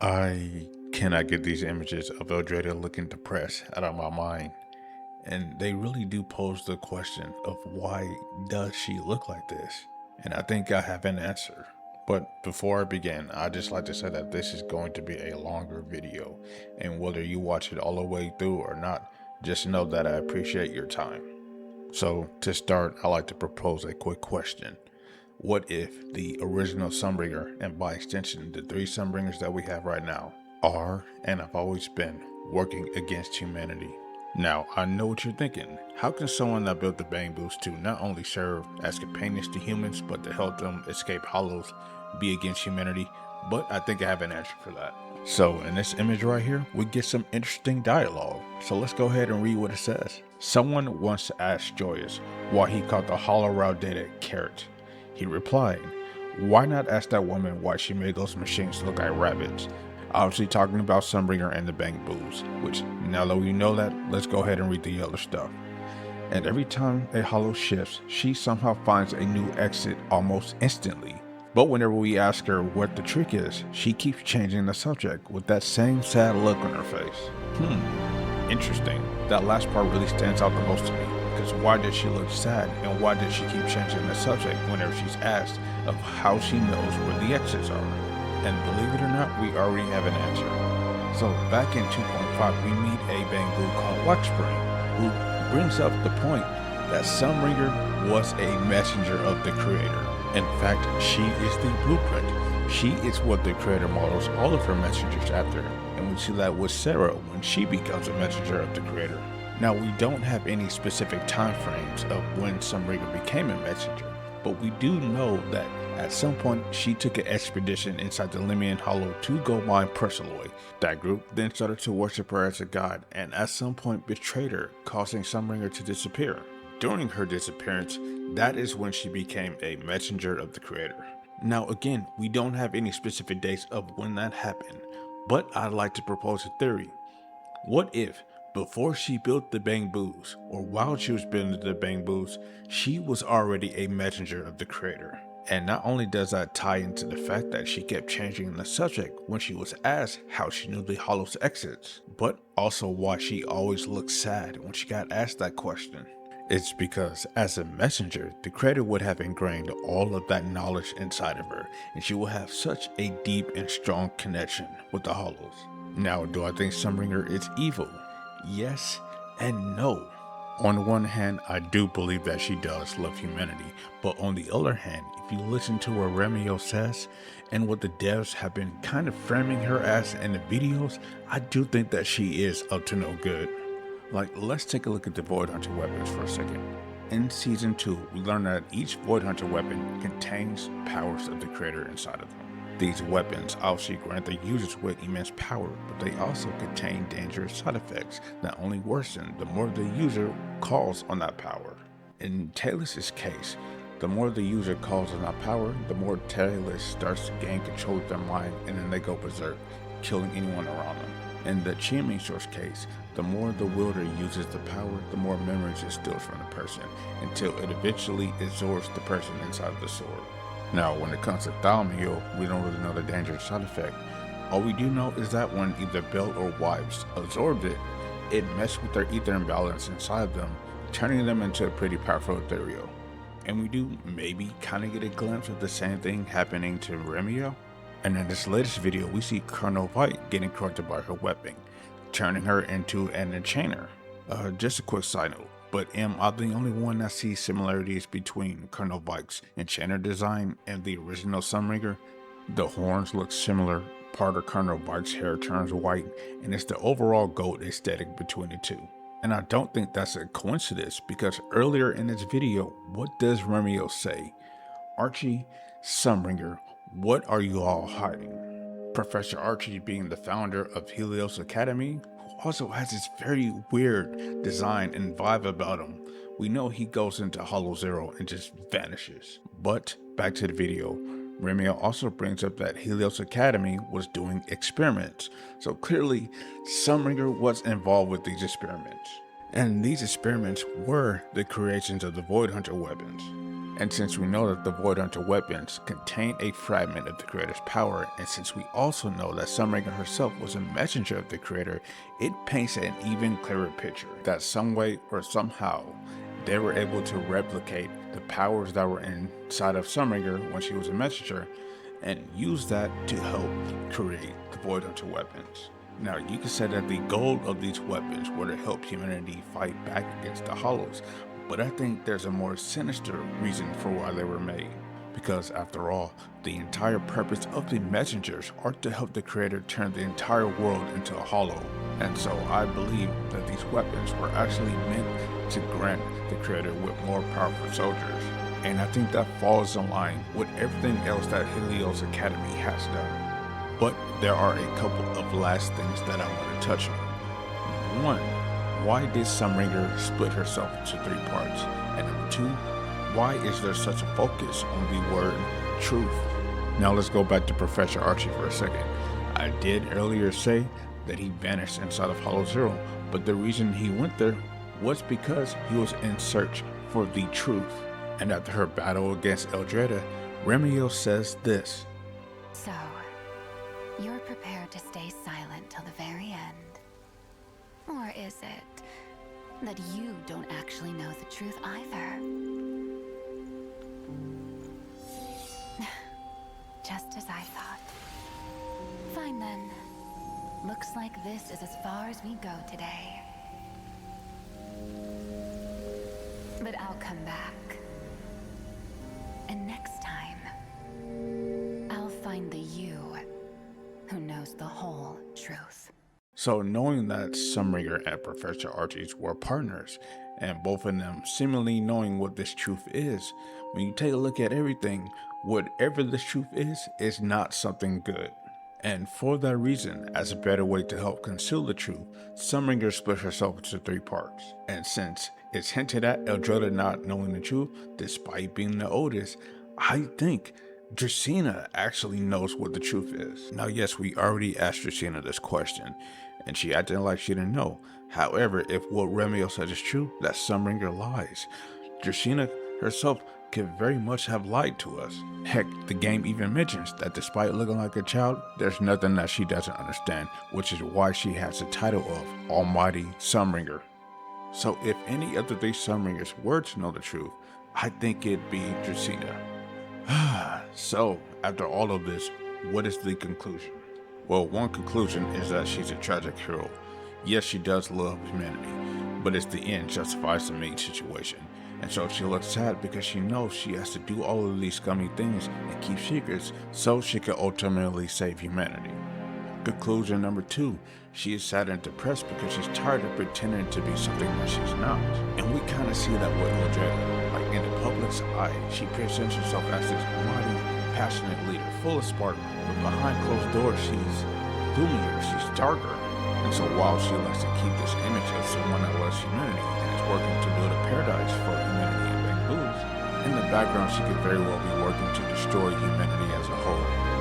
I cannot get these images of Eldrada looking depressed out of my mind. And they really do pose the question of why does she look like this? And I think I have an answer. But before I begin, I'd just like to say that this is going to be a longer video. And whether you watch it all the way through or not, just know that I appreciate your time. So to start, I like to propose a quick question. What if the original Sunbringer, and by extension the three Sunbringers that we have right now, are, and have always been, working against humanity? Now, I know what you're thinking. How can someone that built the Bang Boost to not only serve as companions to humans, but to help them escape hollows, be against humanity? But I think I have an answer for that. So in this image right here, we get some interesting dialogue. So let's go ahead and read what it says. Someone once asked Joyous why he called the hollow Rowdata carrot. He replied, "Why not ask that woman why she made those machines look like rabbits?" Obviously talking about Sunbringer and the Bang Boos, which now that we know that, let's go ahead and read the other stuff. And every time a hollow shifts, she somehow finds a new exit almost instantly. But whenever we ask her what the trick is, she keeps changing the subject with that same sad look on her face. Interesting. That last part really stands out the most to me, because why does she look sad and why does she keep changing the subject whenever she's asked of how she knows where the exits are? And believe it or not, we already have an answer. So back in 2.5, we meet a Bangoo called Luxspring, who brings up the point that Sunbringer was a messenger of the creator. In fact, she is the blueprint. She is what the creator models all of her messengers after, and we see that with Sarah when she becomes a messenger of the creator. Now, we don't have any specific time frames of when Sunbringer became a messenger, but we do know that at some point she took an expedition inside the Limian Hollow to go mine Persiloid. That group then started to worship her as a god, and at some point betrayed her, causing Sunbringer to disappear. During her disappearance, that is when she became a messenger of the creator. Now again, we don't have any specific dates of when that happened, but I'd like to propose a theory. What if, before she built the Bang Boos, or while she was building the Bang Boos, she was already a messenger of the creator? And not only does that tie into the fact that she kept changing the subject when she was asked how she knew the Hollow's exits, but also why she always looked sad when she got asked that question. It's because, as a messenger, the creator would have ingrained all of that knowledge inside of her, and she will have such a deep and strong connection with the Hollows. Now, do I think Sunbringer is evil? Yes and no. On the one hand, I do believe that she does love humanity, but on the other hand, if you listen to what Remio says, and what the devs have been kind of framing her as in the videos, I do think that she is up to no good. Like, let's take a look at the Void Hunter weapons for a second. In Season 2, we learn that each Void Hunter weapon contains powers of the creator inside of them. These weapons obviously grant the users with immense power, but they also contain dangerous side effects that only worsen the more the user calls on that power. In Talus' case, the more the user calls on that power, the more Talus starts to gain control of their mind, and then they go berserk, killing anyone around them. In the Chiming Source case, the more the wielder uses the power, the more memories it steals from the person, until it eventually absorbs the person inside the sword. Now, when it comes to Thalmiel, we don't really know the dangerous side effect. All we do know is that when either Belt or Wives absorbed it, it messed with their ether imbalance inside them, turning them into a pretty powerful ethereal. And we do maybe kind of get a glimpse of the same thing happening to Remio. And in this latest video, we see Colonel White getting corrupted by her weapon, turning her into an enchainer. Just a quick side note, but am I the only one that sees similarities between Colonel White's enchanter design and the original Sunbringer? The horns look similar, part of Colonel White's hair turns white, and it's the overall gold aesthetic between the two. And I don't think that's a coincidence, because earlier in this video, what does Remio say? Archie, Sunbringer, what are you all hiding? Professor Archie, being the founder of Helios Academy, who also has this very weird design and vibe about him. We know he goes into Hollow Zero and just vanishes. But back to the video, Remio also brings up that Helios Academy was doing experiments. So clearly, Sunbringer was involved with these experiments. And these experiments were the creations of the Void Hunter weapons. And since we know that the Void Hunter weapons contain a fragment of the Creator's power, and since we also know that Sunbringer herself was a messenger of the Creator, it paints an even clearer picture that some way or somehow they were able to replicate the powers that were inside of Sunbringer when she was a messenger and use that to help create the Void Hunter weapons. Now, you could say that the goal of these weapons were to help humanity fight back against the Hollows, but I think there's a more sinister reason for why they were made. Because after all, the entire purpose of the messengers are to help the Creator turn the entire world into a hollow. And so I believe that these weapons were actually meant to grant the Creator with more powerful soldiers. And I think that falls in line with everything else that Helios Academy has done. But there are a couple of last things that I want to touch on. Number one, why did Sunbringer split herself into 3 parts? And number 2, why is there such a focus on the word truth? Now let's go back to Professor Archie for a second. I did earlier say that he vanished inside of Hollow Zero, but the reason he went there was because he was in search for the truth. And after her battle against Eldrada, Remiel says this. So, you're prepared to stay silent till the very end? Or is it that you don't actually know the truth either? Just as I thought. Fine then. Looks like this is as far as we go today. But I'll come back. And next time, I'll find the you who knows the whole truth. So knowing that Sunbringer and Professor Archie were partners, and both of them seemingly knowing what this truth is, when you take a look at everything, whatever this truth is not something good. And for that reason, as a better way to help conceal the truth, Sunbringer split herself into 3 parts. And since it's hinted at Eldrada not knowing the truth, despite being the oldest, I think Dracaena actually knows what the truth is. Now yes, we already asked Dracaena this question, and she acted like she didn't know. However, if what Remiel said is true, that Sunbringer lies. Dracaena herself could very much have lied to us. Heck, the game even mentions that despite looking like a child, there's nothing that she doesn't understand, which is why she has the title of Almighty Sunbringer. So if any of the 3 Sunbringers were to know the truth, I think it'd be Dracaena. So, after all of this, what is the conclusion? Well, one conclusion is that she's a tragic hero. Yes, she does love humanity, but it's the end justifies the mean situation. And so she looks sad because she knows she has to do all of these scummy things and keep secrets so she can ultimately save humanity. Conclusion number 2, she is sad and depressed because she's tired of pretending to be something that she's not. And we kind of see that with Eldrada. Like in the public's eye, she presents herself as this mighty, passionate leader, full of spark, but behind closed doors, she's gloomier, she's darker. And so while she likes to keep this image of someone that loves humanity and is working to build a paradise for humanity and Bangboos, in the background she could very well be working to destroy humanity as a whole.